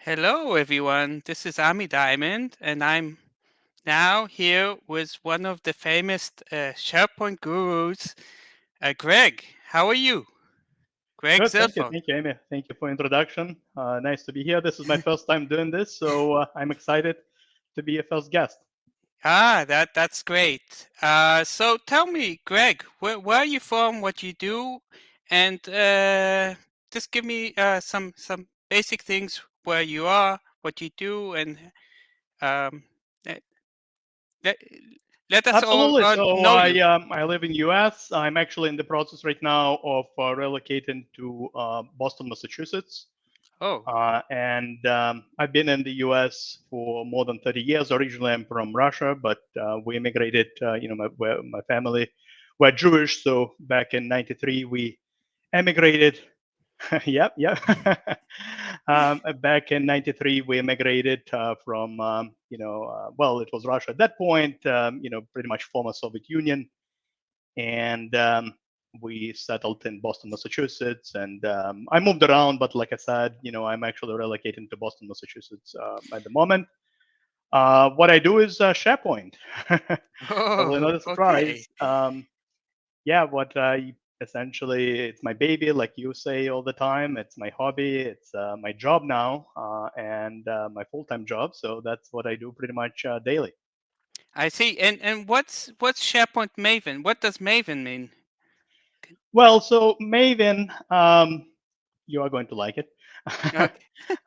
Hello, everyone. This is Ami Diamond, and I'm now here with one of the famous SharePoint gurus, Greg. How are you? Greg Good, Zilfon. thank you, Amy. Thank you for introduction. Nice to be here. This is my first time doing this, so I'm excited to be a first guest. That's great. So tell me, Greg, where are you from? What you do, and just give me some basic things where you are, what you do, and um, let, let let us all Absolutely. So know you. I live in US. I'm actually in the process right now of relocating to Boston, Massachusetts. Oh. And I've been in the US for more than 30 years. Originally, I'm from Russia, but we immigrated. My family were Jewish, so back in '93 we emigrated. Yep, yep. Back in '93, we immigrated from, well, it was Russia at that point, pretty much former Soviet Union. And we settled in Boston, Massachusetts. And I moved around, but like I said, I'm actually relocating to Boston, Massachusetts at the moment. What I do is SharePoint. Probably Oh, not a okay. surprise. Yeah, what I essentially, it's my baby, like you say all the time. It's my hobby. It's my job now, and my full-time job. So that's what I do pretty much daily. I see. And what's SharePoint Maven? What does Maven mean? Well, so Maven, you are going to like it. Okay.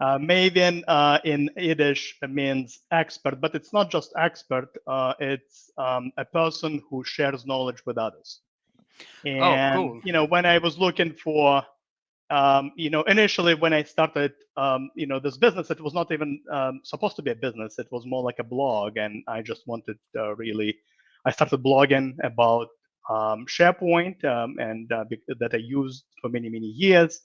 Maven in Yiddish means expert, but it's not just expert. It's a person who shares knowledge with others. Oh, And cool. when I was looking for initially when I started, this business, it was not even supposed to be a business. It was more like a blog, and I just wanted I started blogging about SharePoint and that I used for many many years.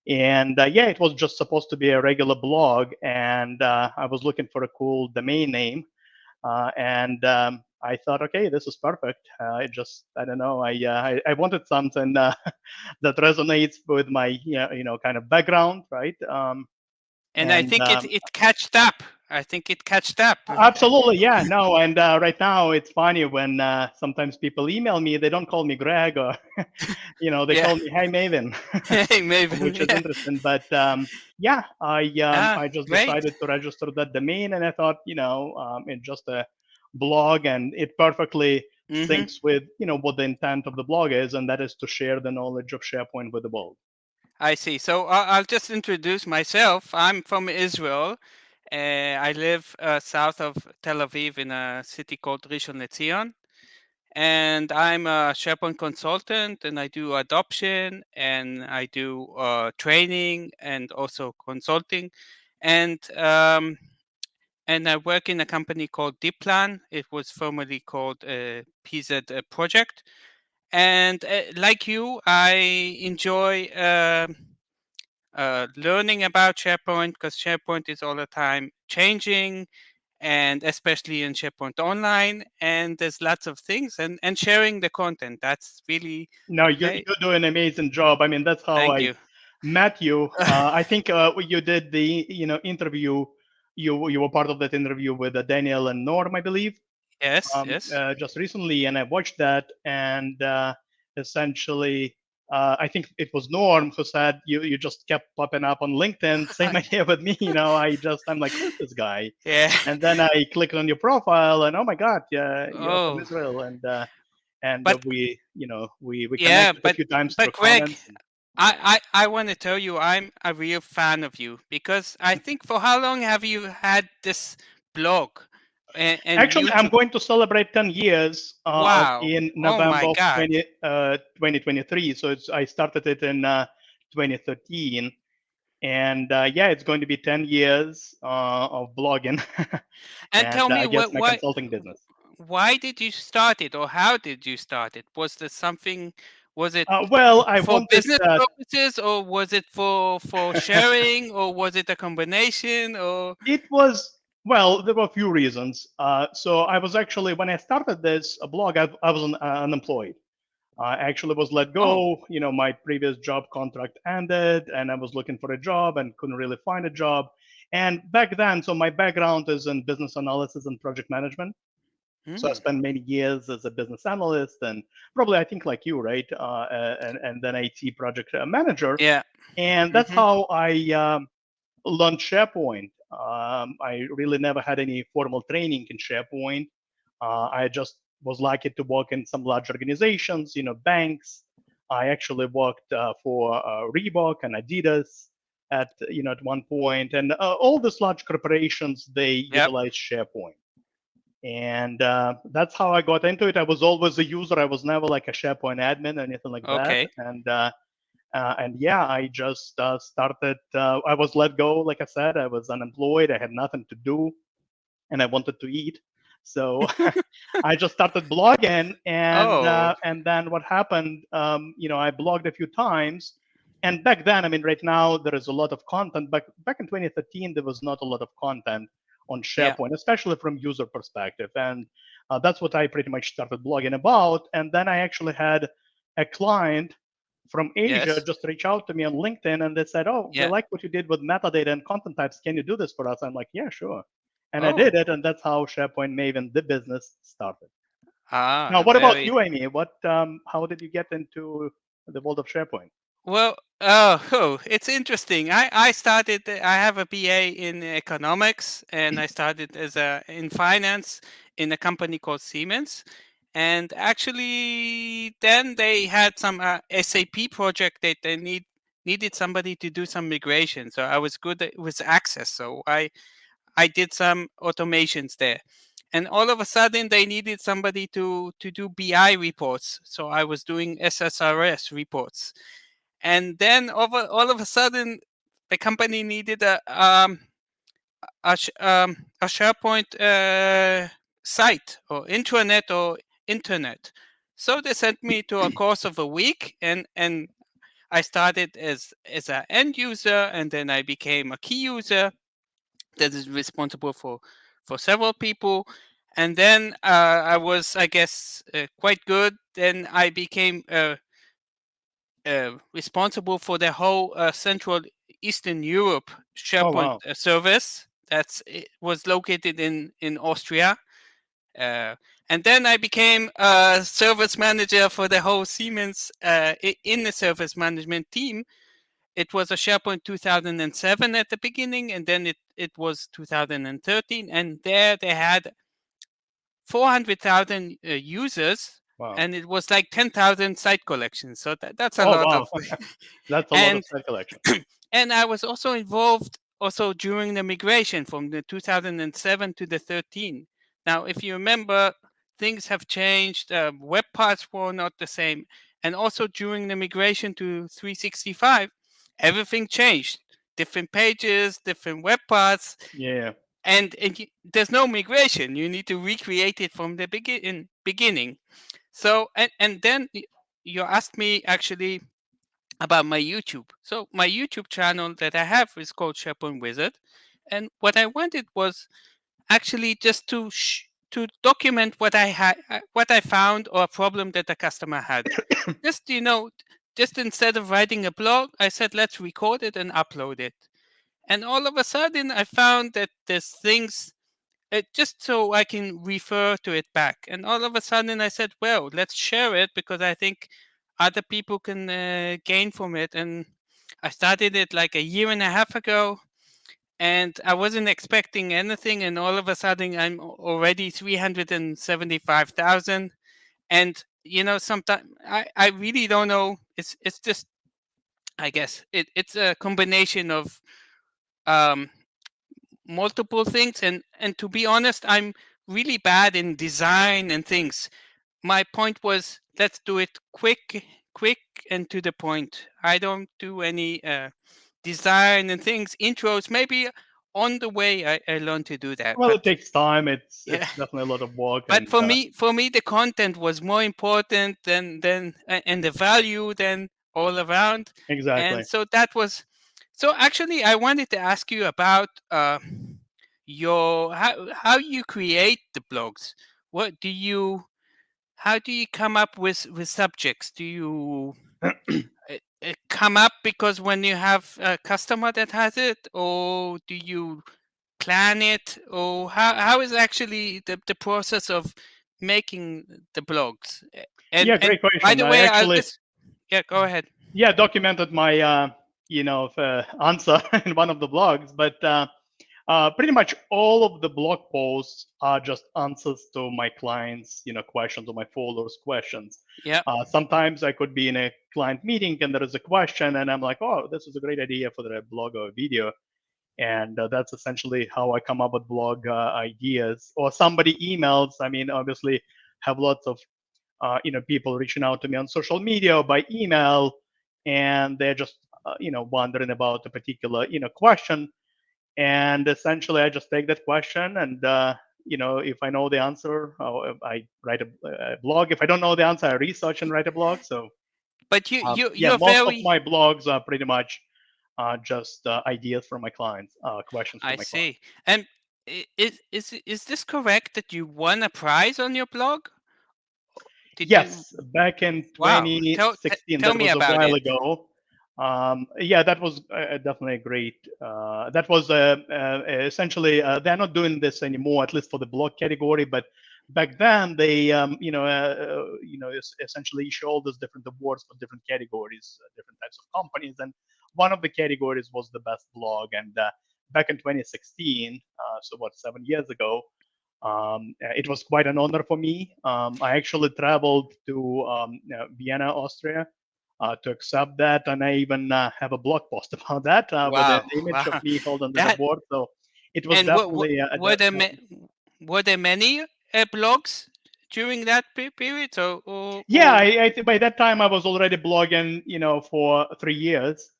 And yeah, it was just supposed to be a regular blog, and I was looking for a cool domain name, and I thought, okay, this is perfect. I don't know, I wanted something that resonates with my kind of background, right? And I And think it catched up. I think it catched up. Absolutely, yeah, no, and right now it's funny when sometimes people email me, they don't call me Greg, or they Yeah. call me Hey Maven, Hey, Maven. which is Yeah. interesting. But yeah, I just Great. decided to register that domain, and I thought, it's just a blog, and it perfectly Mm-hmm. syncs with what the intent of the blog is, and that is to share the knowledge of SharePoint with the world. I see. So I'll just introduce myself. I'm from Israel. I live south of Tel Aviv in a city called Rishon LeZion. And I'm a SharePoint consultant, and I do adoption, and I do training, and also consulting, and um, and I work in a company called Deeplan. It was formerly called PZ Project, and like you, I enjoy learning about SharePoint because SharePoint is all the time changing, and especially in SharePoint Online. And there's lots of things, and sharing the content. That's really No, you okay. do an amazing job. I mean, that's how Thank I you. met you. I think you did the interview. You were part of that interview with Daniel and Norm, I believe, Yes, yes. just recently, and I watched that. And essentially, I think it was Norm who said you just kept popping up on LinkedIn. Same idea with me. I'm like, who's this guy? Yeah. And then I clicked on your profile, and oh my God, yeah, you're from Oh, Israel, and but we yeah, connected a few times but through Greg, comments. I want to tell you I'm a real fan of you because I think for how long have you had this blog and Actually, I'm YouTube? going to celebrate 10 years Wow. in Oh November my of God. 2023. So I started it in 2013. And yeah, it's going to be 10 years of blogging And and tell me I guess what my consulting business. why did you start it or how did you start it? Was there something, was it Well, I for wanted business purposes or was it for sharing or was it a combination or it was, well, there were a few reasons. So I was actually, when I started this blog, I was unemployed. I actually was let oh, go. My previous job contract ended, and I was looking for a job and couldn't really find a job. And back then, so my background is in business analysis and project management. So I Mm. spent many years as a business analyst, and probably I think like you, right? And then IT project manager, Yeah. and that's Hmm. how I learned SharePoint. I really never had any formal training in SharePoint. I just was lucky to work in some large organizations, banks. I actually worked for Reebok and Adidas at one point, and all these large corporations they Yep. utilize SharePoint, and that's how I got into it. I was always a user. I was never like a SharePoint admin or anything like that, Okay. and yeah, I just started. I was let go, like I said. I was unemployed. I had nothing to do, and I wanted to eat. So I just started blogging, Oh, and then what happened? I blogged a few times, and back then, I mean, right now there is a lot of content. But back in 2013, there was not a lot of content on yeah. SharePoint, especially from user perspective, and that's what I pretty much started blogging about. And then I actually had a client from Asia Yes. just reach out to me on LinkedIn, and they said, "Oh, we Yeah. like what you did with metadata and content types. Can you do this for us?" I'm like, "Yeah, sure." And I did Oh. it, and that's how SharePoint Maven, the business, started. Now, Ah, what about very. you, Amy? How did you get into the world of SharePoint? Well, it's interesting. I started. I have a BA in economics, and I started as a in finance in a company called Siemens. And actually, then they had some SAP project that they needed somebody to do some migration. So I was good with Access. So I did some automations there. And all of a sudden, they needed somebody to do BI reports. So I was doing SSRS reports. And then all of a sudden, the company needed a SharePoint site or intranet or internet. So they sent me to a course of a week, and I started as an end user, and then I became a key user that is responsible for several people. And then I was, I guess, quite good. Then I became responsible for the whole Central Eastern Europe Oh SharePoint wow! service it was located in Austria. Uh, and then I became a service manager for the whole Siemens in the service management team. It was a SharePoint 2007 at the beginning, and then it was 2013. And there they had 400,000 users, Wow! and it was like 10,000 site collections. So that's a Oh lot wow! of. That's a lot of and site collection. and I was also involved also during the migration from the 2007 to the 13. Now, if you remember, things have changed. Web parts were not the same, and also during the migration to 365, everything changed. Different pages, different web parts, Yeah. and there's no migration. You need to recreate it from the beginning. So and then you asked me actually about my YouTube. So my YouTube channel that I have is called SharePoint Wizard, and what I wanted was actually just to document what I had, what I found, or a problem that the customer had. Just just instead of writing a blog, I said let's record it and upload it. And all of a sudden, I found that there's things just so I can refer to it back. And all of a sudden, I said, well, let's share it because I think other people can gain from it. And I started it like a year and a half ago, and I wasn't expecting anything. And all of a sudden, I'm already 375,000. And sometimes I really don't know. It's just, I guess it's a combination of um, multiple things, and to be honest, I'm really bad in design and things. My point was let's do it quick and to the point. I don't do any design and things, intros. Maybe on the way I learned to do that, Well, but it takes time. It's yeah. it's definitely a lot of work, But and for me the content was more important and the value than all around. And exactly. so that was, so actually I wanted to ask you about your how you create the blogs. What do you How do you come up with subjects? Do you it come up because when you have a customer that has it, or do you plan it, or how is actually the process of making the blogs? Yeah, And great by question. the I way, I'll actually, just go ahead. yeah, documented my answer in one of the blogs, but pretty much all of the blog posts are just answers to my clients questions or my followers questions. Yeah, Sometimes I could be in a client meeting and there is a question and I'm like, oh, this is a great idea for the blog or video, and that's essentially how I come up with blog ideas. Or somebody emails, I mean, obviously have lots of people reaching out to me on social media or by email, and they're just wondering about a particular question, and essentially I just take that question and if I know the answer, I write a blog. If I don't know the answer, I research and write a blog. So but you yeah, you're most of very. my blogs are pretty much just ideas from my clients, questions from I my clients. see. And is this correct that you won a prize on your blog? Did you? Yes, back in Wow. 2016, Tell that me was a about while it. ago. Yeah, that was definitely a great. That was essentially they're not doing this anymore, at least for the blog category. But back then, they essentially issue all those different awards for different categories, different types of companies, and one of the categories was the best blog. And back in 2016, so what, 7 years ago, it was quite an honor for me. I actually traveled to Vienna, Austria, to accept that, and I even have a blog post about that with an Wow. image of Wow. me holding that That award. So it was and definitely were there many blogs during that period? yeah. Or I think by that time I was already blogging, for 3 years,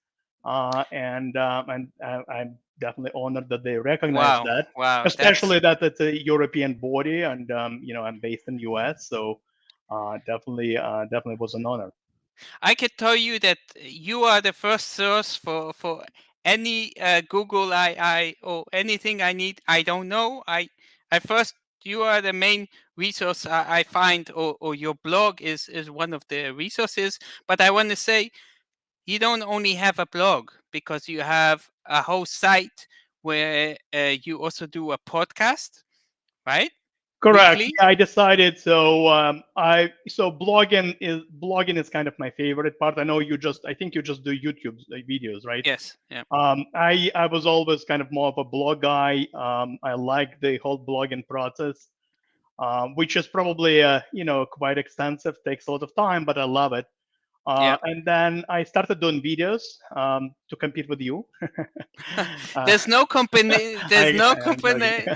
and I'm definitely honored that they recognize wow, that, wow. That's especially that it's a European body, and I'm based in US, so definitely was an honor. I could tell you that you are the first source for any Google or anything I need. I don't know. I first you are the main resource I find, or your blog is one of the resources. But I want to say you don't only have a blog, because you have a whole site where you also do a podcast, right? Correct. Weekly. Yeah, I decided. So blogging is kind of my favorite part. I think you just do YouTube videos, right? Yes. Yeah. I was always kind of more of a blog guy. I like the whole blogging process, which is probably quite extensive, takes a lot of time, but I love it. Yeah. And then I started doing videos to compete with you. uh, There's no company. There's I, no I'm joking. company.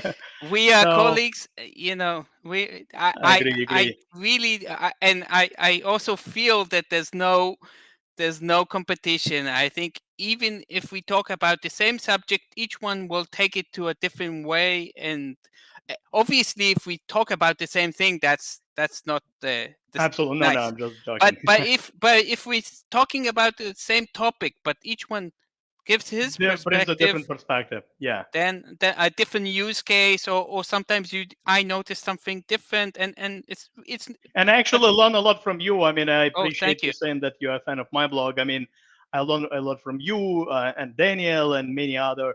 We are So colleagues. We. I. I I. agree, I agree. really. And I also feel that there's no competition. I think even if we talk about the same subject, each one will take it to a different way. And obviously, if we talk about the same thing, that's not Absolutely. No, no, nice. I'm just But joking. if we're talking about the same topic, but each one gives his There brings a perspective, different perspective. Yeah. then a different use case, or sometimes I notice something different, and it's. And I But actually learn a lot from you. I mean, I oh, appreciate thank you you. saying that you're a fan of my blog. I mean, I learn a lot from you and Daniel and many other,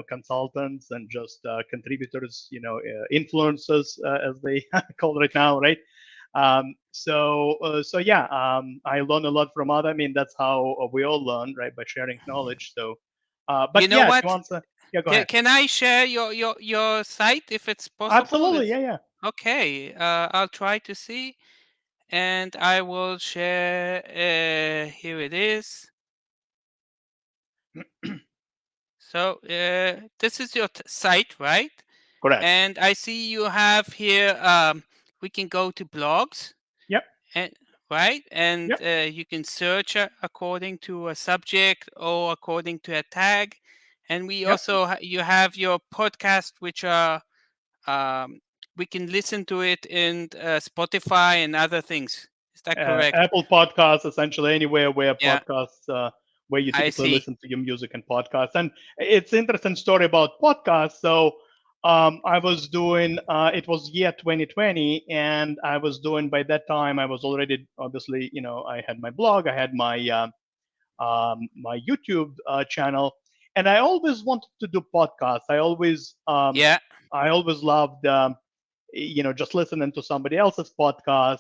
consultants and just contributors, influencers, as they call right now, right? So yeah, I learn a lot from other. I mean, that's how we all learn, right? By sharing knowledge. So, but You know yeah, to what? answer, yeah, go ahead. Can I share your site if it's possible? Absolutely, yeah, yeah. Okay. I'll try to see, and I will share. Here it is. So this is your site, right? Correct. And I see you have here. We can go to blogs, Yep, and right, and yep. you can search according to a subject or according to a tag. And we Yep. also you have your podcast, which are um, we can listen to it in Spotify and other things. Is that correct? Apple Podcasts, essentially anywhere where Yeah, podcasts, where you I typically see. listen to your music and podcasts. And it's an interesting story about podcasts. So I was doing, it was year 2020, and I was doing, by that time, I was already, obviously, I had my blog, I had my YouTube channel, and I always wanted to do podcasts. Yeah, I always loved, just listening to somebody else's podcast.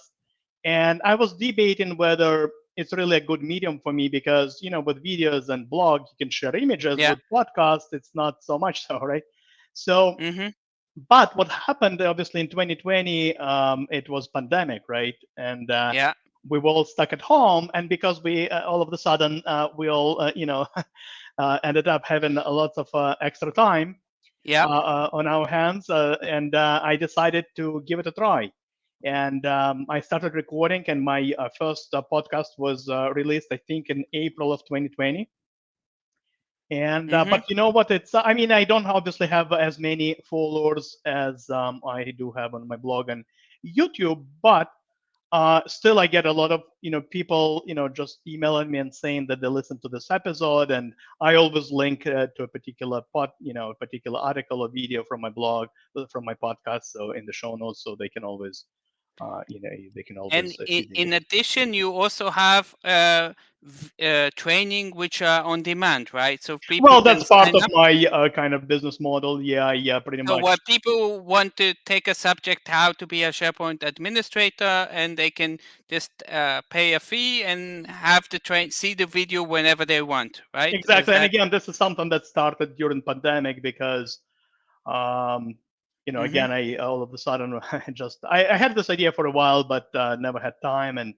And I was debating whether it's really a good medium for me because, with videos and blogs, you can share images. yeah, With podcasts, it's not so much so, right? So, mm-hmm, but what happened, obviously, in 2020, it was pandemic, right? And yeah, we were all stuck at home, and because we all of a sudden we all ended up having a lot of extra time yeah. on our hands, and I decided to give it a try. And I started recording, and my first podcast was released, I think, in April of 2020. And Mm-hmm. but you know what? It's I mean, I don't obviously have as many followers as I do have on my blog and YouTube, but still I get a lot of people just emailing me and saying that they listen to this episode, and I always link to a particular a particular article or video from my blog, from my podcast, so in the show notes, so they can always they can And always in, feed into in it. addition, you also have training which are on demand, right? So people Well, can that's part sign of up. my kind of business model. Yeah, pretty So much. what people want to take a subject, how to be a SharePoint administrator, and they can just pay a fee and have the see the video whenever they want, right? Is Exactly. And that? again, this is something that started during pandemic because, um, Mm-hmm. again, I all of a sudden I had this idea for a while, but never had time, and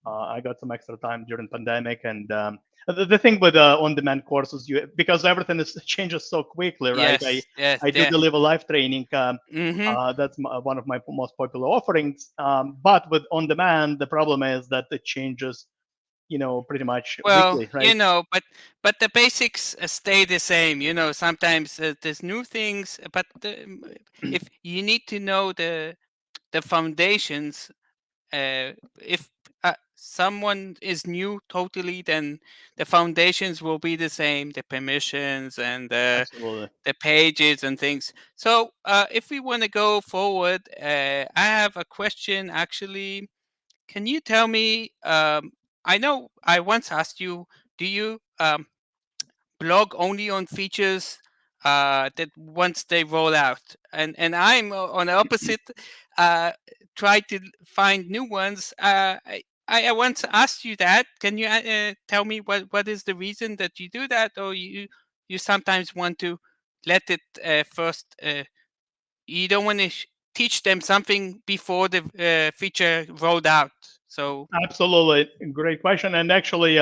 I got some extra time during pandemic. And the thing with on-demand courses, because everything is changes so quickly, right? I Yes, yes, I do yeah. deliver live training. Mm-hmm. That's one of my most popular offerings. But with on-demand, the problem is that it changes, pretty much Well, weekly, right? but the basics stay the same. Sometimes there's new things, but if you need to know the foundations, if someone is new totally, then the foundations will be the same, the permissions and Absolutely. the pages and things. So if we want to go forward, I have a question actually. Can you tell me? I know I once asked you, do you blog only on features that once they roll out? And I'm on the opposite. Uh, try to find new ones. I once asked you that. Can you tell me what is the reason that you do that, or you sometimes want to let it first? You don't want to teach them something before the feature rolled out. So Absolutely. Great question. And actually,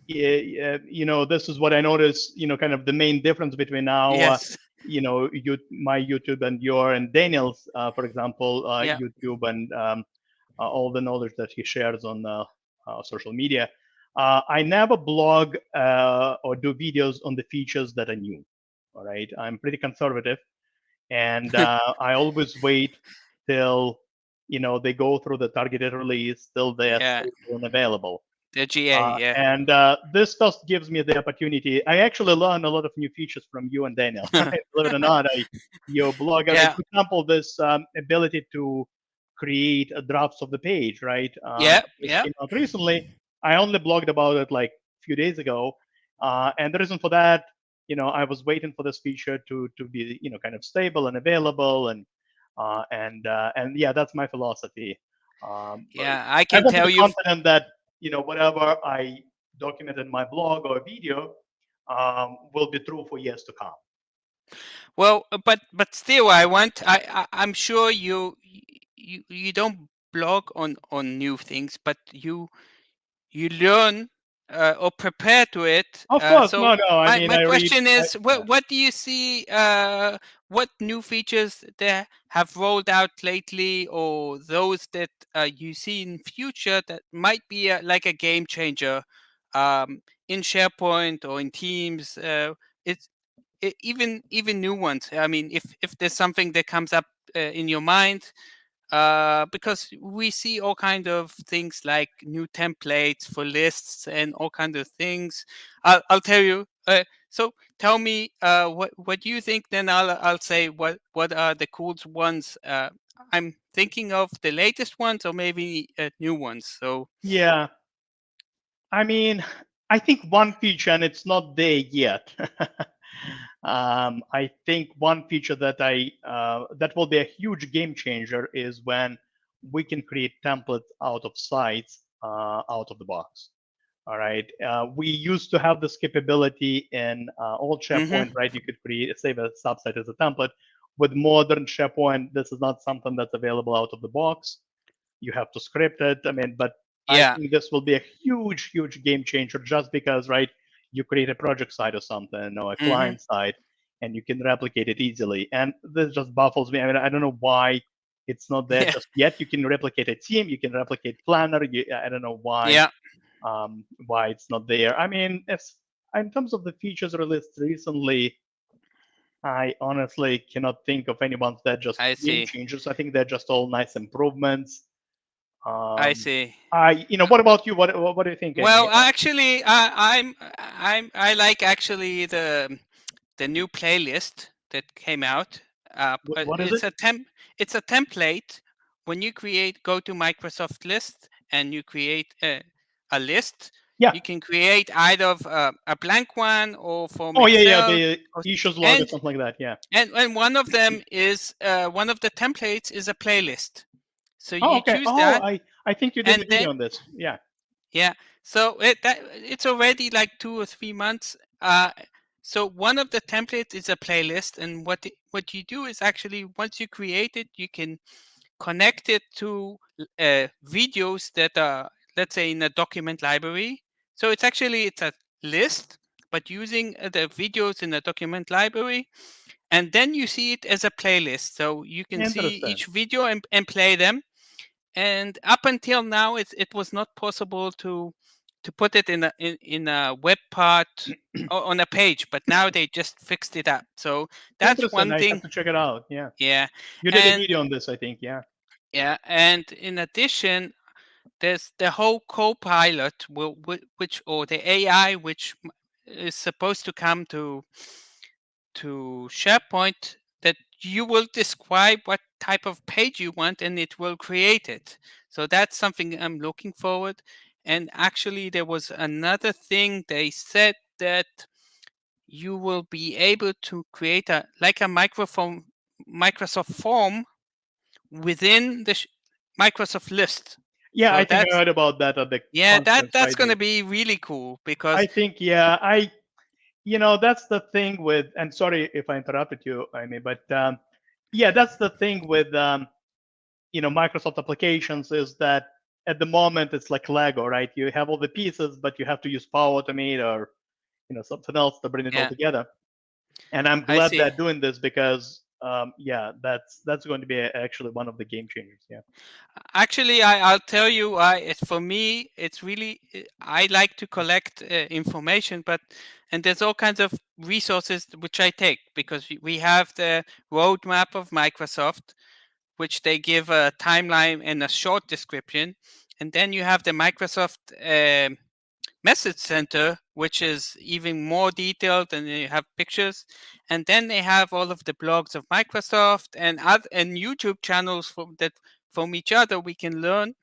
this is what I noticed, kind of the main difference between now, yes, my YouTube and your and Daniel's, for example, yeah, YouTube and all the knowledge that he shares on social media. I never blog or do videos on the features that are new. All right. I'm pretty conservative, and I always wait till they go through the targeted release till they are yeah, stable and available. the GA, yeah. And this just gives me the opportunity. I actually learn a lot of new features from you and Daniel. Right? Believe it or not, your blog. I mean, Yeah, for example, this ability to create drafts of the page, right? yeah, Just yeah. came out recently. I only blogged about it like a few days ago, and the reason for that, I was waiting for this feature to be, kind of stable and available, and yeah, that's my philosophy. But Yeah, I I can want to tell be you. confident that whatever I document in my blog or video will be true for years to come. Well, but still, I'm sure you don't blog on new things, but you learn or prepare to it. Of course, So no. I mean, my I read. question is, Yeah. what do you see? What new features that have rolled out lately, or those that you see in future that might be like a game changer in SharePoint or in Teams? It's even new ones. I mean, if there's something that comes up in your mind, because we see all kind of things like new templates for lists and all kind of things. I'll tell you. So tell me what you think. Then I'll say what are the cool ones. I'm thinking of the latest ones or maybe new ones. So Yeah, I mean, I think one feature, and it's not there yet. I think one feature that that will be a huge game changer is when we can create templates out of sites out of the box. All right. We used to have this capability in old SharePoint, right? You could save a subsite as a template. With modern SharePoint, this is not something that's available out of the box. You have to script it. I mean, but I yeah, think this will be a huge, huge game changer just because, right? You create a project site or something or a client site and you can replicate it easily. And this just baffles me. I mean, I don't know why it's not there yeah, just yet. You can replicate a team, you can replicate Planner. I don't know yeah. why it's not there. I mean, in terms of the features released recently, I honestly cannot think of any ones that just I game see. changers. I think they're just all nice improvements. I Um, see. what about you? What do you think, Well, Amy? actually, I like actually the new playlist that came out. What is it? It's a template. When you go to Microsoft List and you create a list, Yeah. you can create either a blank one or from Oh, yeah. Excel. The or- issues log or And something like that. Yeah. and one of them is one of the templates is a playlist. So Oh, you okay. choose Oh, that, I think you did and a then video on this. Yeah. yeah. So it's already like 2 or 3 months. So one of the templates is a playlist, and what you do is actually once you create it, you can connect it to videos that are, let's say, in a document library. So it's a list, but using the videos in a document library, and then you see it as a playlist. So you can see Interesting. each video and play them. And up until now, it was not possible to put it in a web part or on a page, but now they just fixed it up. So that's Interesting. one I have thing. to check it out. Yeah. Yeah. You did a And video on this, I think. Yeah. yeah, and in addition, there's the whole Copilot, which or the AI, which is supposed to come to SharePoint, that you will describe what type of page you want and it will create it. So that's something I'm looking forward. And actually, there was another thing they said that you will be able to create a like a microphone Microsoft form within the Microsoft list. Yeah, So I think I that's heard about that at the yeah, conference, that's right? going to be really cool I because think, yeah, that's the thing with, and sorry if I interrupted you, Amy, but yeah, that's the thing with, Microsoft applications is that at the moment it's like Lego, right? You have all the pieces, but you have to use Power Automate or, something else to bring it all yeah, together. And I'm I glad see. they're doing this because, yeah, that's going to be actually one of the game changers. Yeah. Actually, I'll tell you, for me, it's really, I like to collect information, and there's all kinds of resources which I take because we have the roadmap of Microsoft, which they give a timeline and a short description. And then you have the Microsoft Message Center, which is even more detailed, and you have pictures. And then they have all of the blogs of Microsoft and YouTube channels from each other we can learn.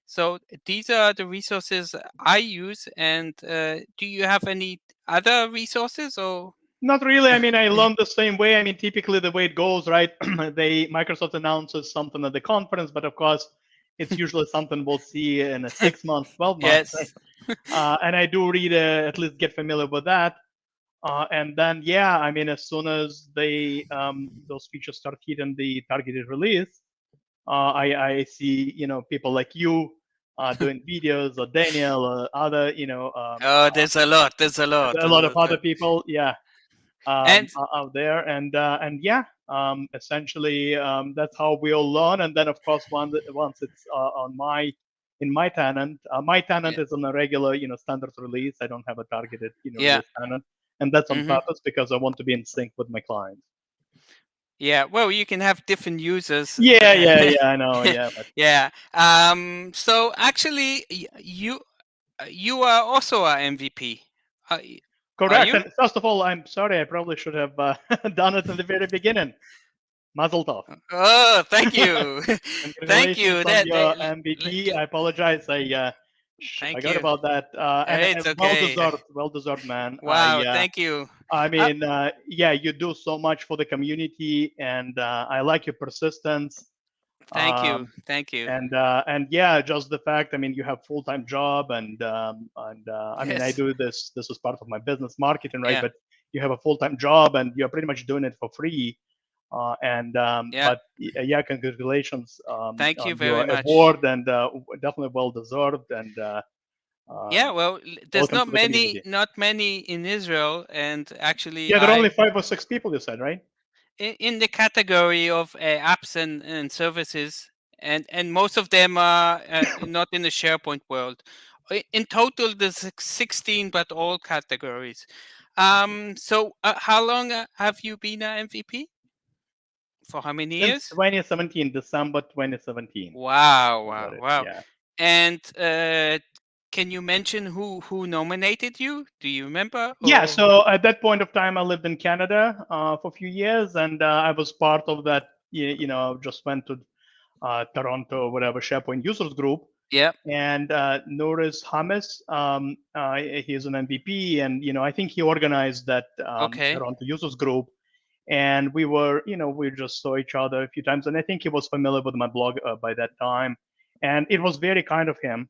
So these are the resources I use. And do you have any other resources or? Not really. I mean, I learned the same way. I mean, typically the way it goes, right? Microsoft announces something at the conference, but of course, it's usually something we'll see in a 6 months, 12 months, right? Yes. And I do read, at least get familiar with that. And then, yeah, I mean, as soon as those features start hitting the targeted release, I see, people like you doing videos, or Daniel, or other, Oh, there's a lot. There's a lot. a There's a lot of lot. other people, yeah, And out there, and yeah, essentially, that's how we all learn. And then, of course, once it's in my tenant, my tenant yeah, is on a regular, standard release. I don't have a targeted, yeah. release tenant, and that's on hmm purpose because I want to be in sync with my clients. Yeah, well, you can have different users. Yeah, I know, yeah, but Yeah. So actually, you are also a MVP. Uh, y- Are Correct. you? And first of all, I'm sorry. I probably should have done it in the very beginning. Mazel tov. Oh, thank you. Thank Congratulations you. on your L- MVP. l- I apologize. I thank forgot you. about that. And It's well okay. deserved. Well deserved, man. Wow, thank you. I Uh, mean, yeah, you do so much for the community, and I like your persistence. thank you. Um, Thank you. and yeah, just the fact. I mean, you have full-time job, and I mean, I Yes. do this. This is part of my business marketing, right? Yeah. But you have a full-time job, and you're pretty much doing it for free. Yeah. But yeah, congratulations Thank you on very your much. award, and definitely well deserved. And Yeah, um, well, there's welcome not to the many, community. not many in Israel, and actually, Yeah, there are only 5 or 6 people. You said, right? in the category of apps and services, and most of them are not in the SharePoint world. In total, there's 16, but all categories. So, how long have you been a MVP? For how many Since years? 2017, December 2017. Wow, I got wow, it. wow. Yeah. And can you mention who nominated you? Do you remember? Yeah. Or So at that point of time, I lived in Canada for a few years, and I was part of that. Just went to Toronto, whatever SharePoint users group, yeah, and Norris Hamis, he is an MVP, and I think he organized that okay, Toronto users group, and we just saw each other a few times, and I think he was familiar with my blog by that time, and it was very kind of him.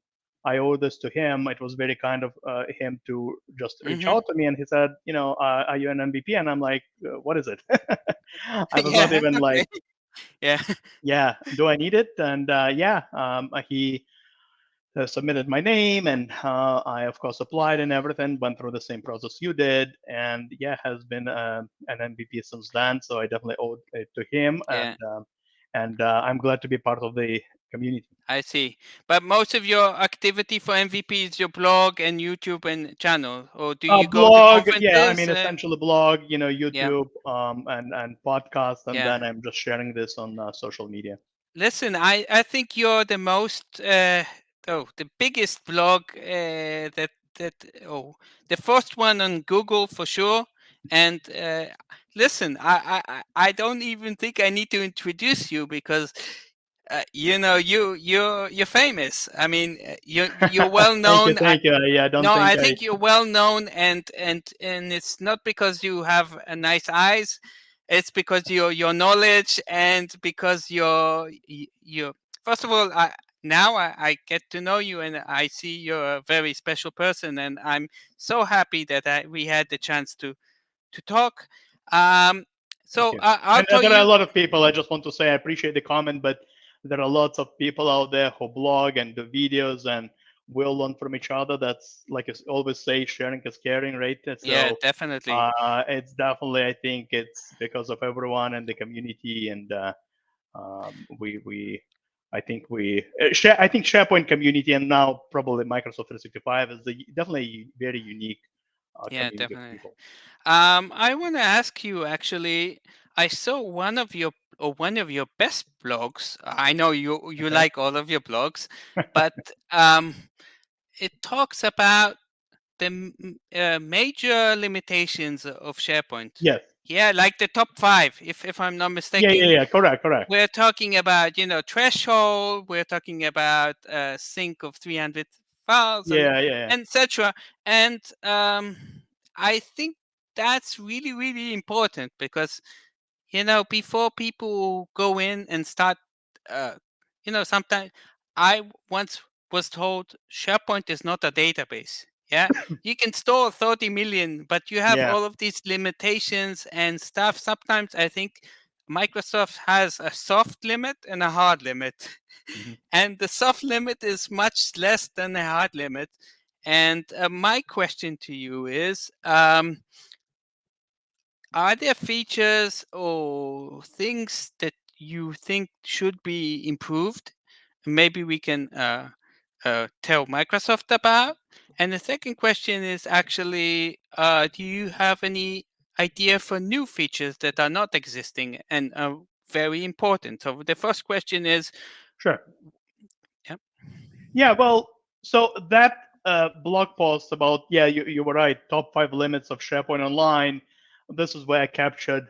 I owe this to him. It was very kind of him to just reach mm-hmm. out to me, and he said, are you an MVP? And I'm like, what is it? I was not Yeah, even okay, like, yeah, yeah, do I need it? And yeah, he submitted my name, and I of course applied and everything, went through the same process you did, and yeah, has been an MVP since then. So I definitely owe it to him, yeah. and I'm glad to be part of the community. I see. But most of your activity for MVP is your blog and YouTube and channel, or do you go to Blog, yeah, I conferences? mean essentially blog, Yeah, YouTube, and podcast, and yeah. then I'm just sharing this on social media. Listen, I think you're the most the biggest blog that oh the first one on Google for sure. And listen, I don't even think I need to introduce you because you're famous. I mean, you're well Thank you, known. thank you. Yeah, I No, don't think I I. think you're well known, and it's not because you have nice eyes. It's because your knowledge and because your first of all, I get to know you and I see you're a very special person, and I'm so happy that we had the chance to talk. Um, Thank so you. I'll And tell there are a you. lot of people. I just want to say I appreciate the comment, but there are lots of people out there who blog and do videos, and will learn from each other. That's like I always say, sharing is caring, right? Yeah, So definitely. it's definitely, I think it's because of everyone in the community, and we I think I think SharePoint community, and now probably Microsoft 365 is definitely a very unique Yeah, community of definitely. people. I want to ask you actually. I saw one of your best blogs. I know you Okay. like all of your blogs, but um, it talks about the major limitations of SharePoint. Yes. Yeah, like the top five, if I'm not Yeah, yeah, mistaken. yeah. Correct, correct. We're talking about threshold. We're talking about sync of 300 files and Yeah, yeah, yeah. etc. And I think that's really really important because before people go in and start, uh, sometimes once was told SharePoint is not a database. Yeah, you can store 30 million, but you have Yeah. all of these limitations and stuff. Sometimes I think Microsoft has a soft limit and a hard limit, Mhm. and the soft limit is much less than the hard limit. And my question to you is, are there features or things that you think should be improved? Maybe we can tell Microsoft about. And the second question is actually, do you have any idea for new features that are not existing and are very important? So the first question is, Sure. yep, Yeah, well, so that blog post about, yeah, you were right, top 5 limits of SharePoint Online. This is where I captured,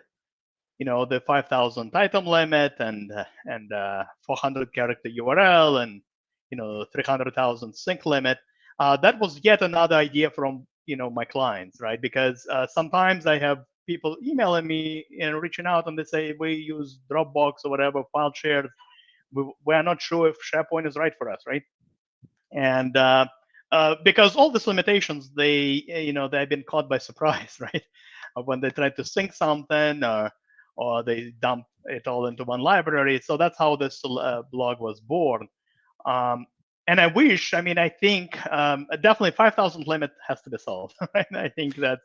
the 5,000 item limit and 400 character URL and 300,000 sync limit. That was yet another idea from my clients, right? Because sometimes I have people emailing me and reaching out, and they say we use Dropbox or whatever file shares. We're not sure if SharePoint is right for us, right? And because all these limitations, they've been caught by surprise, right? When they try to sync something, or they dump it all into one library. So that's how this blog was born. And I wish, I think definitely 5,000 limit has to be solved. Right? I think that's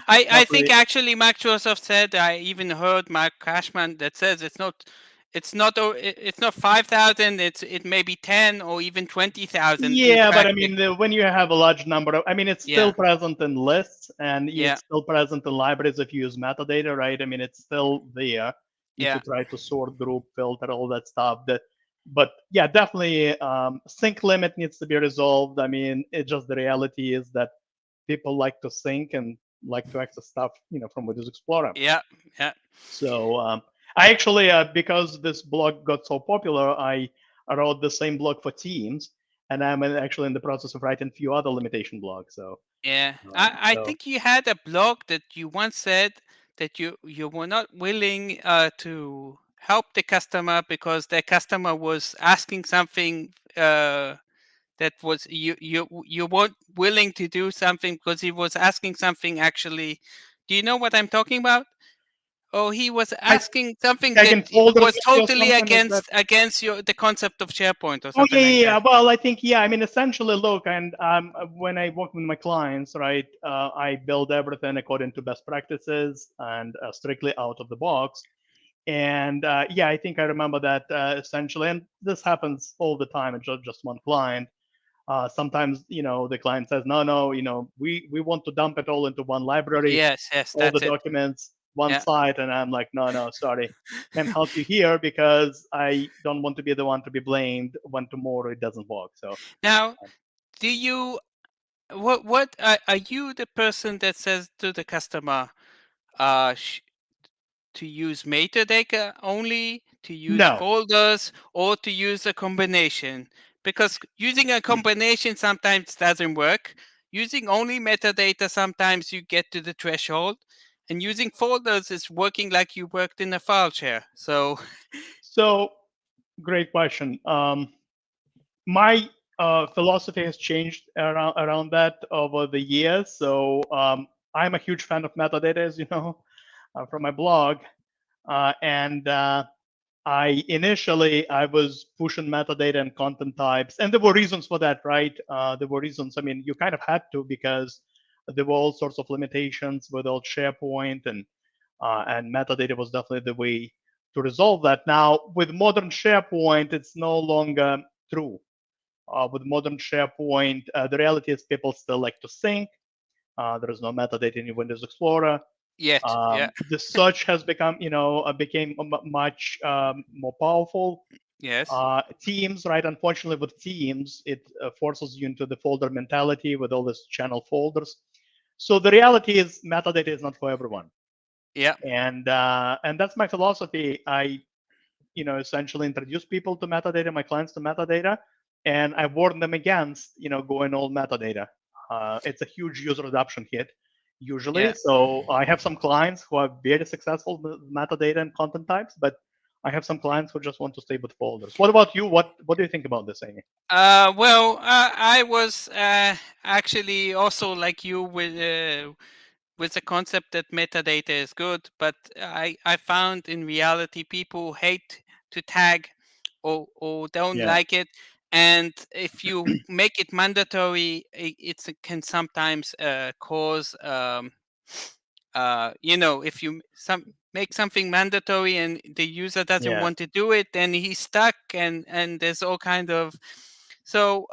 I think definitely. actually Microsoft said, I even heard Mark Cashman that says it's not 5,000, it may be 10 or even 20,000 in Yeah, but practice. when you have a large number of, it's Yeah, still present in lists, and yeah, it's still present in libraries if you use metadata, right? It's still there if you yeah. try to sort, group, filter, all that stuff. But yeah, definitely, sync limit needs to be resolved. It just, the reality is that people like to sync and like to access stuff, from Windows Explorer. Yeah, yeah. So I actually, because this blog got so popular, I wrote the same blog for Teams, and I'm actually in the process of writing a few other limitation blogs. So, Yeah, I so think you had a blog that you once said that you were not willing to help the customer because the customer was asking something that was you weren't willing to do something because he was asking something actually. Do you know what I'm talking about? Oh, he was I asking something I that can folders was or totally something like that. against the concept of SharePoint or Oh something like yeah. that. Well, I think, yeah. Essentially, look, and when I work with my clients, right, I build everything according to best practices and strictly out of the box. And yeah, I think I remember that essentially, and this happens all the time. It's just one client. Sometimes, the client says, no, we want to dump it all into one library, Yes, yes, all the that's it. documents, one Yeah. site. And I'm like, no, sorry, can't help you here because I don't want to be the one to be blamed when tomorrow it doesn't work. So Now, do you what are you the person that says to the customer uh sh- to use metadata only, to use no. folders, or to use a combination? Because using a combination sometimes doesn't work. Using only metadata, sometimes you get to the threshold. And using folders is working like you worked in a file share. So, So great question. My philosophy has changed around that over the years. So I'm a huge fan of metadata, as you know, from my blog. And I was pushing metadata and content types, and there were reasons for that, right? There were reasons. You kind of had to, because there were all sorts of limitations with old SharePoint, and metadata was definitely the way to resolve that. Now with modern SharePoint, it's no longer true. With modern SharePoint, the reality is people still like to sync. There is no metadata in Windows Explorer. yet, yeah, The search has became much more powerful. yes, Teams, right? Unfortunately, with Teams, it forces you into the folder mentality with all these channel folders. So the reality is, metadata is not for everyone, yeah. and that's my philosophy. I essentially introduce people to metadata, my clients to metadata, and I warn them against going all metadata. It's a huge user adoption hit usually. Yeah. So I have some clients who are very successful with metadata and content types, but I have some clients who just want to stay with folders. What about you? What do you think about this, Amy? Well, I was actually also like you with the concept that metadata is good, but I found in reality people hate to tag or don't Yeah, like it. And if you make it mandatory, it can sometimes cause if you make something mandatory and the user doesn't yeah, want to do it, then he's stuck, and there's all kind of so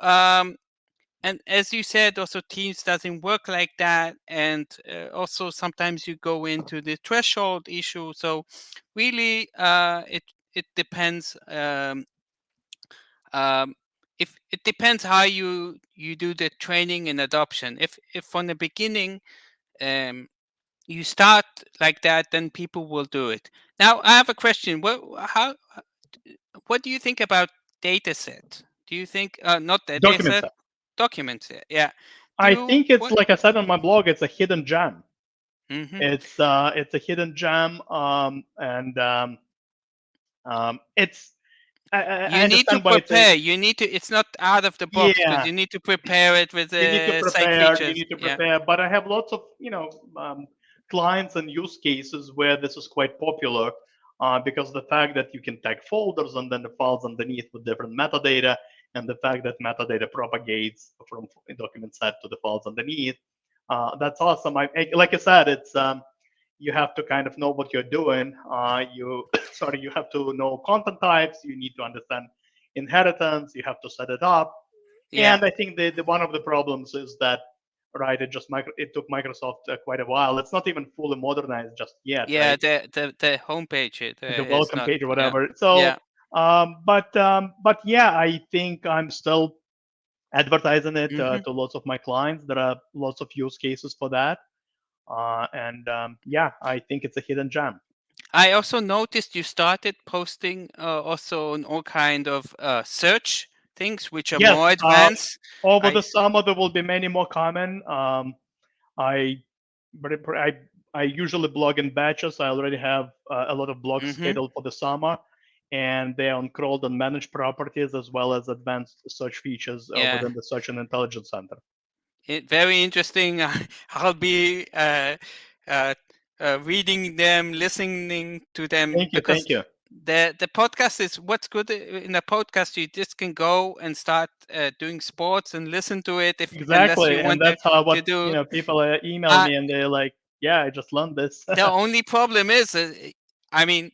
and as you said, also Teams doesn't work like that, and also sometimes you go into the threshold issue. So really, it depends. Um, if it depends how you do the training and adoption. If from the beginning um, you start like that, then people will do it. Now I have a question. What do you think about data set? Do you think not the data Document set, set. documents? Yeah. I Do think it's what? like I said on my blog, it's a hidden gem. Hmm. It's a hidden gem, and it's I You need to understand why it's a prepare. You need to. It's not out of the box because yeah. you need to prepare it with You need to the site prepare. You features. need to Yeah. prepare. But I have lots of clients and use cases where this is quite popular because the fact that you can tag folders and then the files underneath with different metadata, and the fact that metadata propagates from document set to the files underneath. That's awesome. Like I said, it's you have to kind of know what you're doing. You sorry, you have to know content types. You need to understand inheritance. You have to set it up. Yeah. And I think the one of the problems is that right, it took Microsoft quite a while. It's not even fully modernized just yet, Yeah. right? The homepage The is welcome not. page or Yeah. whatever. So, Yeah. but yeah, I think I'm still advertising it Hmm. to lots of my clients. There are lots of use cases for that, and yeah, I think it's a hidden gem. I also noticed you started posting also on all kind of search things which are Yes, more advanced. over I. the summer there will be many more coming. I, but I usually blog in batches. I already have a lot of blogs Hmm. scheduled for the summer, and they are on crawled and managed properties as well as advanced search features Yeah. within the Search and Intelligence Center. Very interesting. I'll be uh, reading them, listening to them, Thank you, because thank you. the podcast is what's good in a podcast. You just can go and start doing sports and listen to it if unless Exactly, you and want that's how to what do. people email Uh, me and they're like, "Yeah, I just learned this." the only problem is, I mean,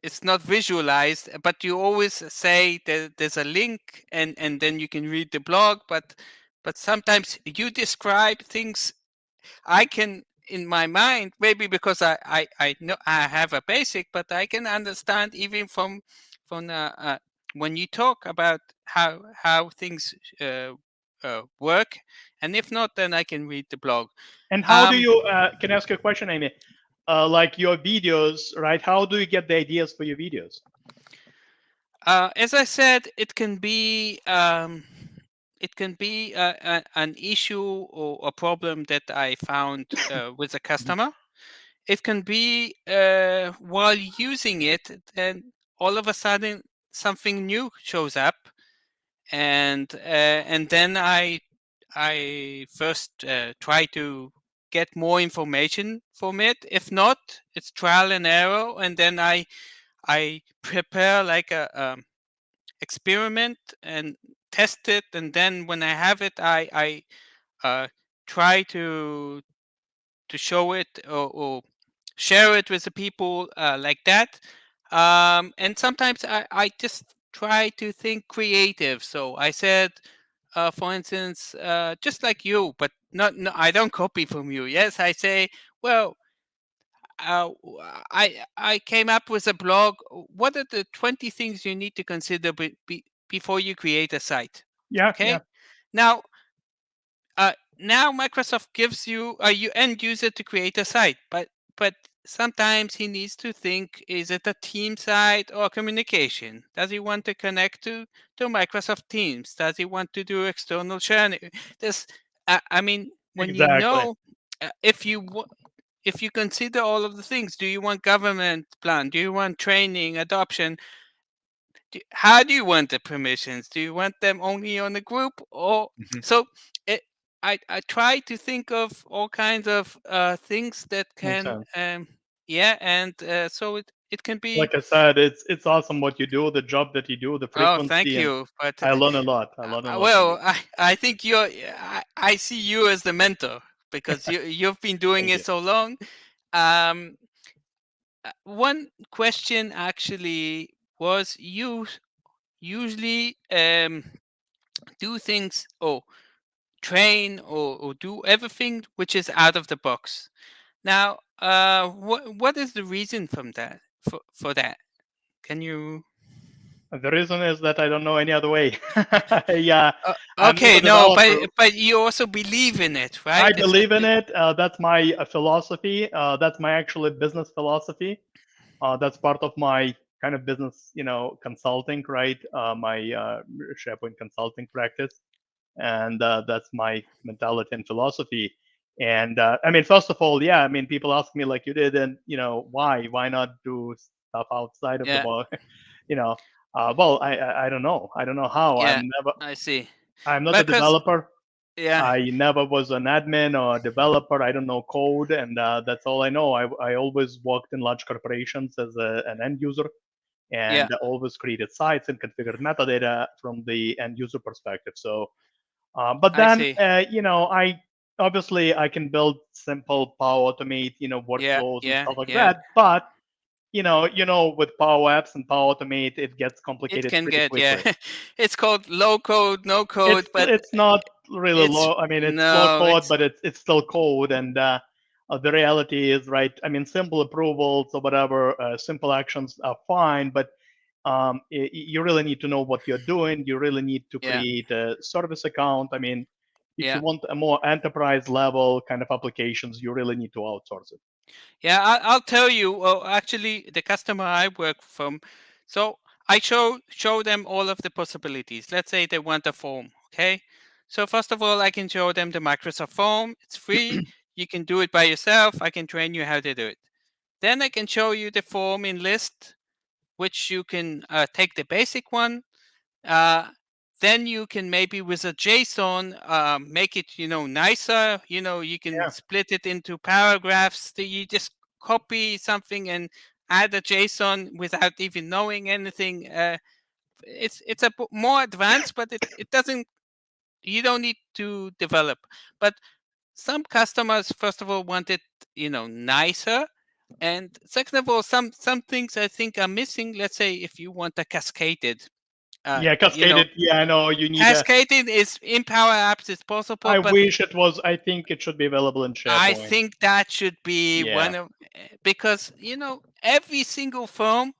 it's not visualized, but you always say that there's a link and then you can read the blog, but sometimes you describe things I can in my mind, maybe because I know I have a basic, but I can understand even from when you talk about how things work, and if not, then I can read the blog. And how do Um, you? Can I ask you a question, Amy? Like your videos, right? How do you get the ideas for your videos? as I said, it can be an issue or a problem that I found with a Mhm. customer. It can be while using it, then all of a sudden something new shows up, and then I first try to get more information from it. If not, it's trial and error, and then I prepare like a experiment and test it, and then when I have it, I try to show it or share it with the people like that. And sometimes I just try to think creative. So I said, for instance, just like you, but not, no, I don't copy from you. Yes, I say, well, I came up with a blog. What are the 20 things you need to consider before you create a site? Yeah, yeah, Okay. Now, now Microsoft gives you a end user to create a site, but sometimes he needs to think: is it a team site or communication? Does he want to connect to Microsoft Teams? Does he want to do external sharing? This, I mean, when you exactly. know, if if you consider all of the things, do you want government plan? Do you want training, adoption? How do you want the permissions? Do you want them only on the group or Mhm. so? It, I try to think of all kinds of things that Makes can sense. yeah, and so it can be. Like I said, it's awesome what you do, the job that you do, the Oh, thank frequency, and you. But I learn a lot. I learn a lot from you. well, I think I see you as the mentor because you've been doing Thank it you. so long. Um, one question actually was: you usually do things or train or do everything which is out of the box. Now, what is the reason from that for that? Can you? The reason is that I don't know any other way. Yeah, I'm not Okay, a no, developer. but you also believe in it, I right? believe in it. That's my philosophy. That's my actually business philosophy. That's part of my kind of business, consulting, right? My SharePoint consulting practice, and that's my mentality and philosophy. And I mean, first of all, yeah, I mean, people ask me like you did, and why not do stuff outside of the Yeah, box? you know, well, I don't know. I don't know how. yeah, I see. I'm not a Because developer. yeah, I never was an admin or a developer. I don't know code, and that's all I know. I always worked in large corporations as an end user, yeah, and always created sites and configured metadata from the end user perspective. So, but I then see. I obviously I can build simple Power Automate, Yeah, workflows and yeah, stuff like yeah. that. But with Power Apps and Power Automate, it gets It complicated can pretty get, yeah. quickly. It's called low code, no code, but It's not really it's low. I mean, it's low no, code, it's but it's still code. And the reality is, right? I mean, simple approvals or whatever, simple actions are fine, but you really need to know what you're doing. You really need to yeah, create a service account. I mean, if you yeah. want a more enterprise level kind of applications, you really need to outsource it. Yeah, I'll tell you. Well, actually, the customer I work from, so I show them all of the possibilities. Let's say they want a form, okay? So first of all, I can show them the Microsoft form. It's free. You can do it by yourself. I can train you how to do it. Then I can show you the form in list, which you can take the basic one. Uh, then you can maybe with a JSON make it, nicer. You can Yeah, split it into paragraphs. You just copy something and add a JSON without even knowing anything. It's more advanced, but it doesn't. You don't need to develop. But some customers, first of all, want it, nicer. And second of all, some things I think are missing. Let's say if you want a cascaded, uh, yeah, you know, cascaded. Yeah, I know you need a. cascading is in Power Apps is possible, I but wish it was. I think it should be available in I SharePoint. think that should be Yeah, one of because every single firm.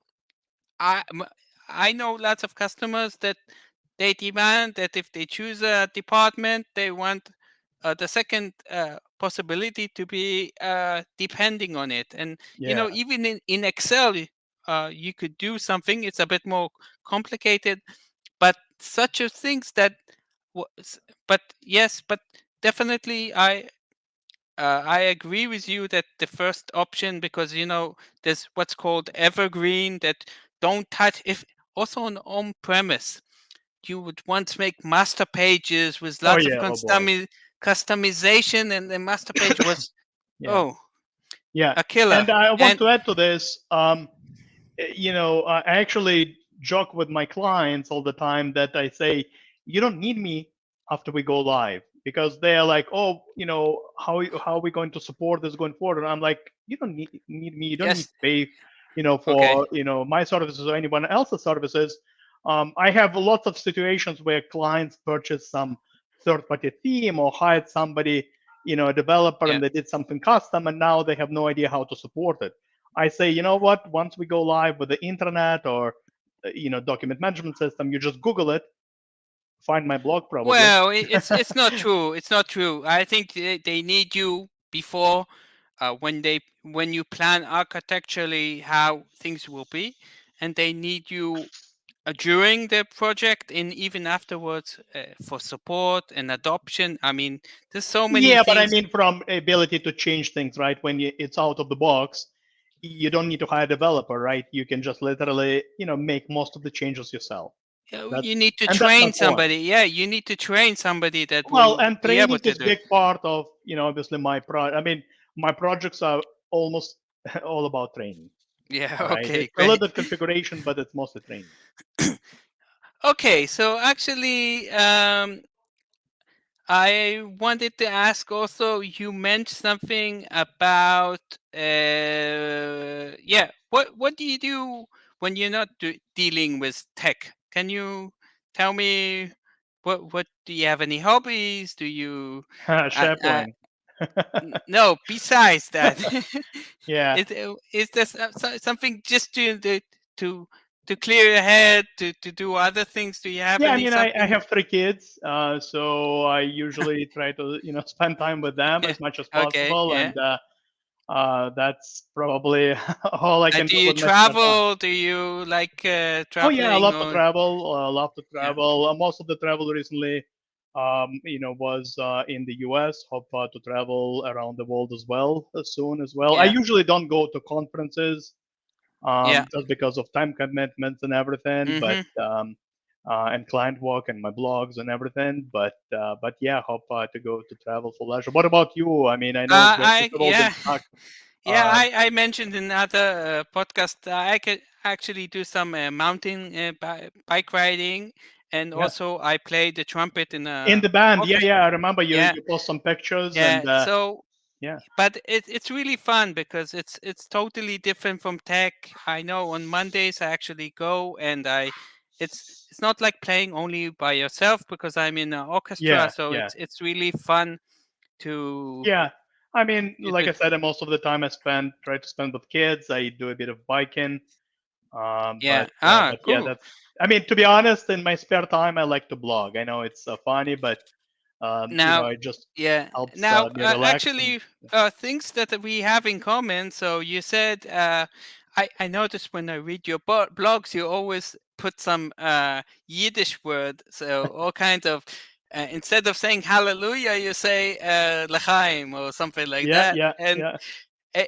I m- I know lots of customers that they demand that if they choose a department, they want the second possibility to be depending on it. And yeah. even in Excel, you could do something. It's a bit more complicated, but such a things that was. But yes, but definitely I agree with you that the first option, because there's what's called evergreen that don't touch. If also on premise, you would once make master pages with Oh lots of yeah. Oh boy. customization, and the master page was Yeah. oh Yeah. a killer. And I want And to add to this. I actually joke with my clients all the time that I say, you don't need me after we go live because they're like, oh, how are we going to support this going forward? And I'm like, you don't need me. You don't need yes, to pay, okay, for my services or anyone else's services. I have lots of situations where clients purchase some third-party theme or hired somebody, a developer, yeah, and they did something custom, and now they have no idea how to support it. I say, you know what? Once we go live with the intranet or document management system, you just Google it, find my blog probably. well, it's not true. It's not true. I think they need you before when you plan architecturally how things will be, and they need you during the project and even afterwards for support and adoption. I mean, there's so many Yeah, but I things. mean from ability to change things, right? When it's out of the box, you don't need to hire a developer, right? You can just literally, make most of the changes yourself. You That's need to and that's my train point. somebody. Yeah, you need to train somebody that Well, will and be able training to is do it. big part of, obviously I mean, my projects are almost all about training, Yeah. right? Okay. It's a little Great. bit configuration, but it's mostly training. Okay. So actually, I wanted to ask also, you mentioned something about yeah, what do you do when you're not dealing with tech? Can you tell me what do you have any hobbies? Do you SharePoint. no, besides that. Yeah. Is there something just to to clear your head, to do other things? Do you have Yeah, I any mean, I something? have 3 kids, so I usually try to spend time with them Yeah. as much as Okay. possible, Yeah. and that's probably all I can Do do you with my spare time. travel? Do you like Oh yeah, I traveling love to or travel. Love to yeah? travel. Most of the travel recently, was in the U.S. Hope to travel around the world as well soon as well. I Yeah. usually don't go to conferences Yeah. just because of time commitments and everything, but Mm-hmm. and client work and my blogs and everything. But yeah, hope to go to travel for leisure. What about you? I mean, I know we've I all been yeah. stuck. Yeah, Uh, I mentioned in other podcast I could actually do some mountain bike riding, and yeah, also I play the trumpet in in a the band. Yeah, orchestra. yeah. I remember you Yeah, you post some pictures and yeah. So, yeah, but it's really fun because it's totally different from tech. I know on Mondays I actually go and it's not like playing only by yourself because I'm in an orchestra, yeah, so yeah. it's really fun to. Yeah, I mean, You like to I said, most of the time I try to spend with kids. I do a bit of biking, yeah. Ah, but yeah, cool. that's. I mean, to be honest, in my spare time, I like to blog. I know it's funny, but Now, it just yeah. helps Now, me relax. And actually, things that we have in common. So you said, I noticed when I read your blogs, you always put some Yiddish word. So all kinds of, instead of saying hallelujah, you say l'chaim or something like yeah, that. yeah, And yeah,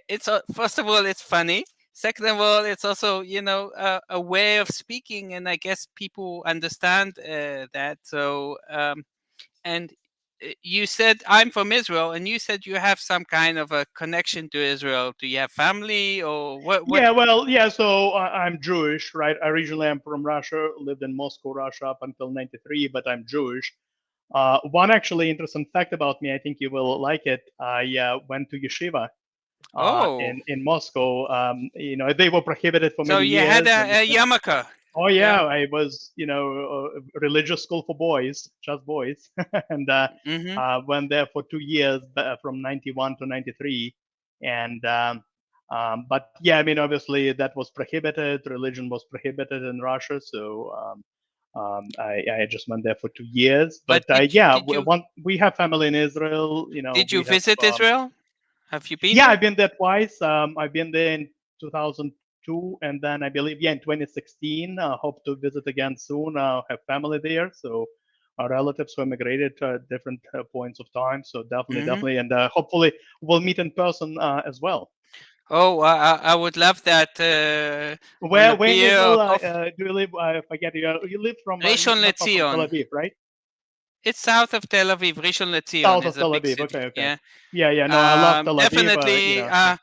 it's first of all, it's funny. Second of all, it's also a way of speaking, and I guess people understand that. So. And you said I'm from Israel, and you said you have some kind of a connection to Israel. Do you have family or what? What? yeah. Well, yeah. So I'm Jewish, right? Originally, I'm from Russia. Lived in Moscow, Russia, up until '93, but I'm Jewish. One actually interesting fact about me, I think you will like it. I went to yeshiva Oh, in Moscow. They were prohibited for so many you had years. And a yarmulke? oh Yeah. yeah, I was a religious school for boys, just boys, and Mm-hmm. went there for 2 years from '91 to '93, and but yeah, I mean obviously that was prohibited. Religion was prohibited in Russia, so. I just went there for 2 years, but But did you yeah, did you we have family in Israel. did you We have visit Israel? Have you been yeah, there? I've been there twice. I've been there in 2002, and then I believe in 2016. Hope to visit again soon. Have family there, so our relatives who immigrated at different points of time. So definitely, Mm-hmm. definitely, and hopefully we'll meet in person as well. Oh, I would love that on a Where in beer Israel or coffee. do you live? I forget. You live from Rishon not far from Tel LeZion. Aviv, right? It's south of Tel Aviv. Rishon LeZion South is of a Tel big Aviv. city. Okay, okay. Yeah. Yeah, yeah. No, I love Tel Aviv. Definitely. Yeah.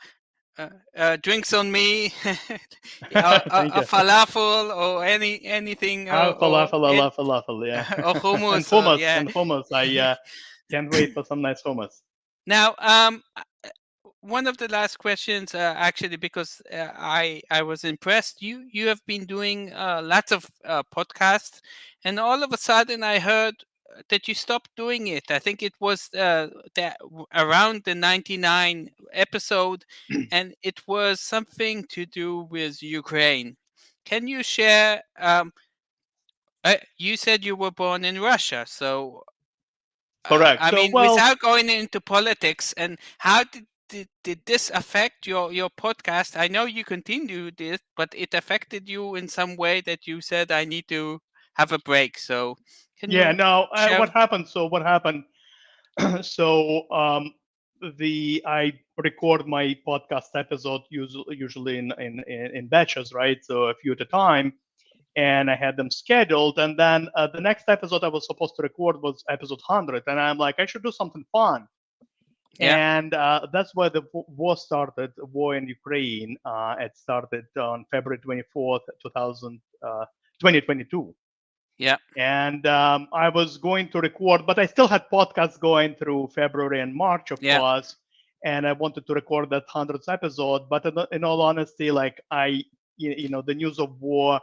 Drinks on me, Thank a you. falafel or anything Falafel, I love falafel. Yeah, or and hummus. Or, hummus, yeah. and hummus. I can't wait for some nice hummus. Now, one of the last questions, actually, because I was impressed. You have been doing lots of podcasts, and all of a sudden I heard that you stopped doing it. I think it was around the 99 episode, and it was something to do with Ukraine. Can you share? You said you were born in Russia, so Correct. I So, mean, well, without going into politics, and how did this affect your podcast? I know you continue this, but it affected you in some way that you said I need to have a break. So can yeah. you No, share? what happened? So, what happened? so, the I record my podcast episode usually in batches, right? So a few at a time, and I had them scheduled. And then the next episode I was supposed to record was episode 100, and I'm like, I should do something fun. Yeah, And that's where the war started, the war in Ukraine. It started on February 24th, 2022. yeah, And I was going to record, but I still had podcasts going through February and March, of yeah, course. And I wanted to record that 100th episode. But in all honesty, like the news of war,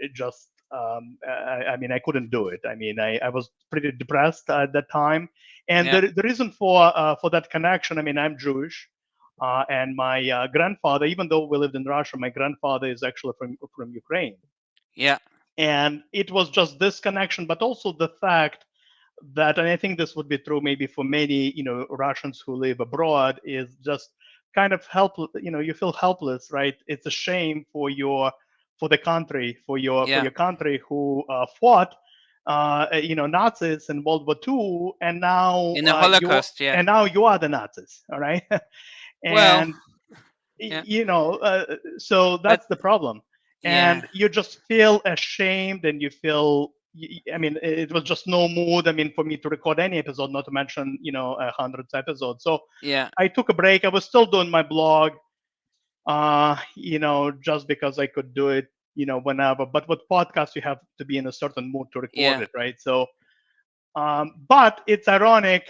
it just, I mean, I couldn't do it. I mean, I was pretty depressed at that time. And yeah. the reason for that connection, I mean, I'm Jewish. And my grandfather, even though we lived in Russia, my grandfather is actually from Ukraine. Yeah. And it was just this connection, but also the fact that, and I think this would be true maybe for many, Russians who live abroad, is just kind of helpless. You feel helpless, right? It's a shame for the country, for Yeah. your country who fought, Nazis in World War II, and now In the Holocaust. Yeah. you are the Nazis, all right? Well. And Yeah. so But that's the problem, yeah. and you just feel ashamed, and you feel, I mean, it was just no mood, I mean, for me to record any episode, not to mention, hundreds episodes. So Yeah. I took a break. I was still doing my blog, just because I could do it, whenever. But with podcasts, you have to be in a certain mood to record Yeah. it, right? So but it's ironic,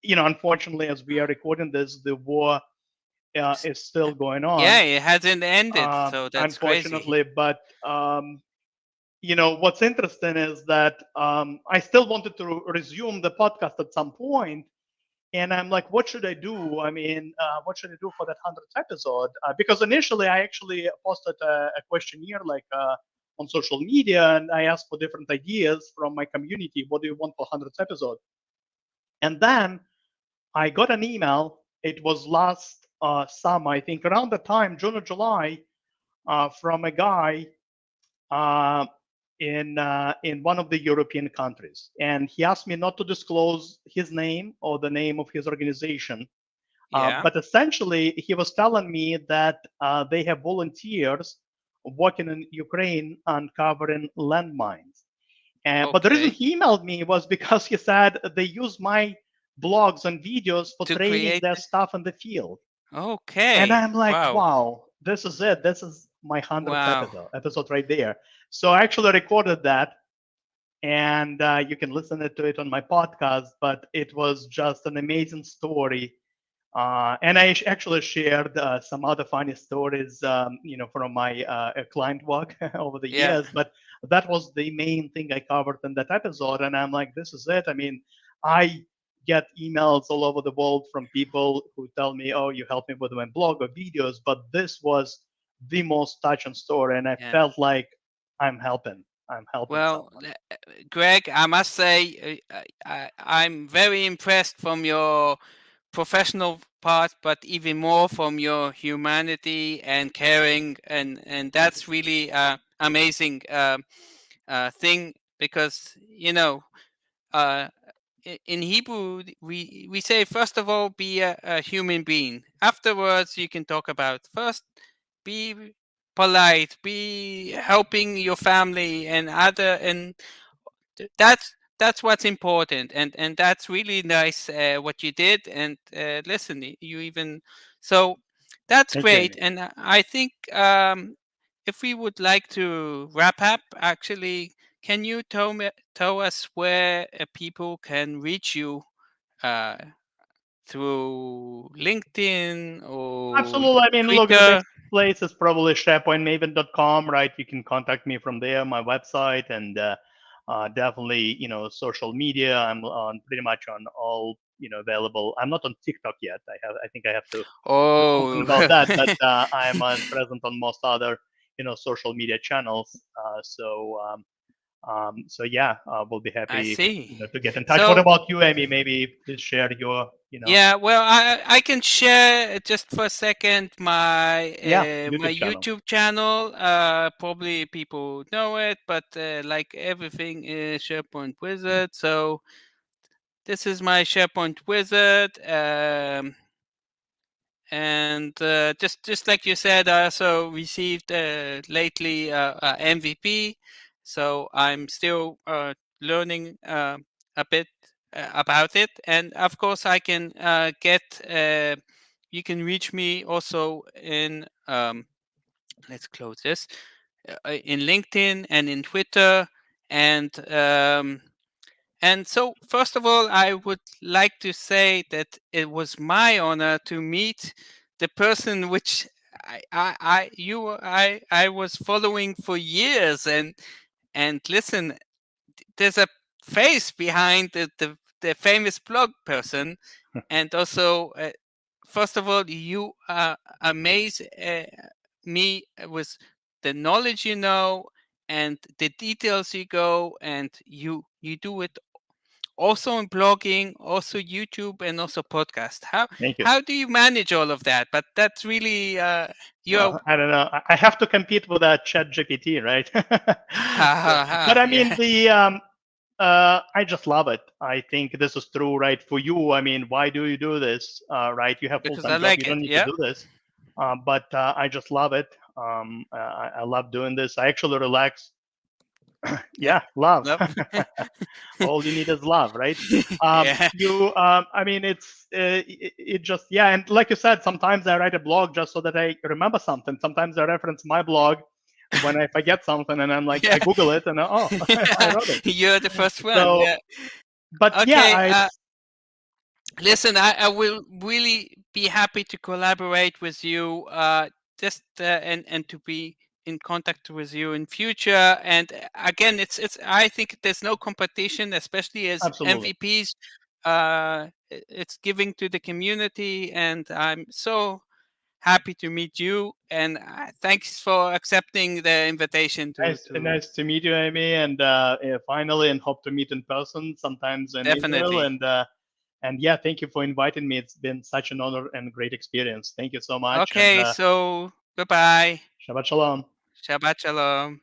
unfortunately, as we are recording this, the war is still going Yeah. on, It hasn't ended, so that's crazy. unfortunately. But what's interesting is that I still wanted to resume the podcast at some point, and I'm like, what should I do? I mean, what should I do for that 100th episode? Because initially, I actually posted a questionnaire, like, on social media, and I asked for different ideas from my community. What do you want for 100th episode? And then I got an email. It was last summer, I think, around the time, June or July, from a guy uh, in one of the European countries, and he asked me not to disclose his name or the name of his organization. Yeah. But essentially, he was telling me that they have volunteers working in Ukraine uncovering landmines. But the reason Okay. he emailed me was because he said they use my blogs and videos for To training create. their staff in the field. And Okay. I'm like, Wow. wow, this is it. This is my 100th Wow. episode right there. So I actually recorded that, and you can listen to it on my podcast. But it was just an amazing story. And I actually shared some other funny stories, from my client work over the Yeah. years. But that was the main thing I covered in that episode. And I'm like, this is it. I mean, I get emails all over the world from people who tell me, oh, you helped me with my blog or videos. But this was the most touching story. And I Yeah. felt like I'm helping. I'm helping Well, someone. Greg, I must say, I'm very impressed from your professional part, but even more from your humanity and caring, and that's really amazing thing, because uh, in Hebrew we say, first of all, be a human being. Afterwards, you can talk about, first, be polite, be helping your family and other, and that's what's important, and that's really nice what you did. And listen, you even, so that's Thank you, great. Amy. And I think, if we would like to wrap up, actually, can you tell us where people can reach you, uh, through LinkedIn or Absolutely. I mean, look, the Twitter? best place is probably SharePointMaven.com, right? You can contact me from there, my website, and definitely, social media. I'm on pretty much on all, available. I'm not on TikTok yet. I think I have to do something Oh. about that, but I'm present on most other, social media channels. So yeah, we'll be I happy, see. to get in touch. What So about you, Amy? Maybe please share your, yeah, well, I can share, just for a second, my yeah, my YouTube channel. YouTube channel. Probably people know it, but like everything is SharePoint Wizard. So this is my SharePoint Wizard, and just like you said, I also received lately MVP. So I'm still learning a bit about it, and of course I can get. You can reach me also in. Let's close this. In LinkedIn and in Twitter, and so, first of all, I would like to say that it was my honor to meet the person which I was following for years. And listen, there's a face behind the famous blog person, and also first of all, you amaze me with the knowledge you know and the details you go, and you do it also in blogging, also YouTube, and also podcast. Thank you. How do you manage all of that? But that's really you're I don't know. I have to compete with that Chat GPT, right? But I mean, yeah, I just love it. I think this is true, right? For you, I mean, why do you do this, right? You have because I full-time job. You like it. don't need to Yeah. do this. But I just love it. I love doing this. I actually relax. Yeah. Yeah, love. Love. All you need is love, right? Yeah. I mean, it just, yeah. And like you said, sometimes I write a blog just so that I remember something. Sometimes I reference my blog when I forget something, and I'm like, Yeah. I Google it, and oh, I wrote it. You're the first one. So, Yeah. but yeah, Okay. it's Listen, I will really be happy to collaborate with you, just and to be in contact with you in future. And again, it's I think there's no competition, especially as absolutely MVPs. It's giving to the community, and I'm so happy to meet you. And thanks for accepting the invitation to nice to meet you, Amy, and finally, and hope to meet in person sometimes in Israel. definitely. And yeah, thank you for inviting me. It's been such an honor and great experience. Thank you so much, and Okay, so goodbye. Shabbat Shalom. Shabbat shalom.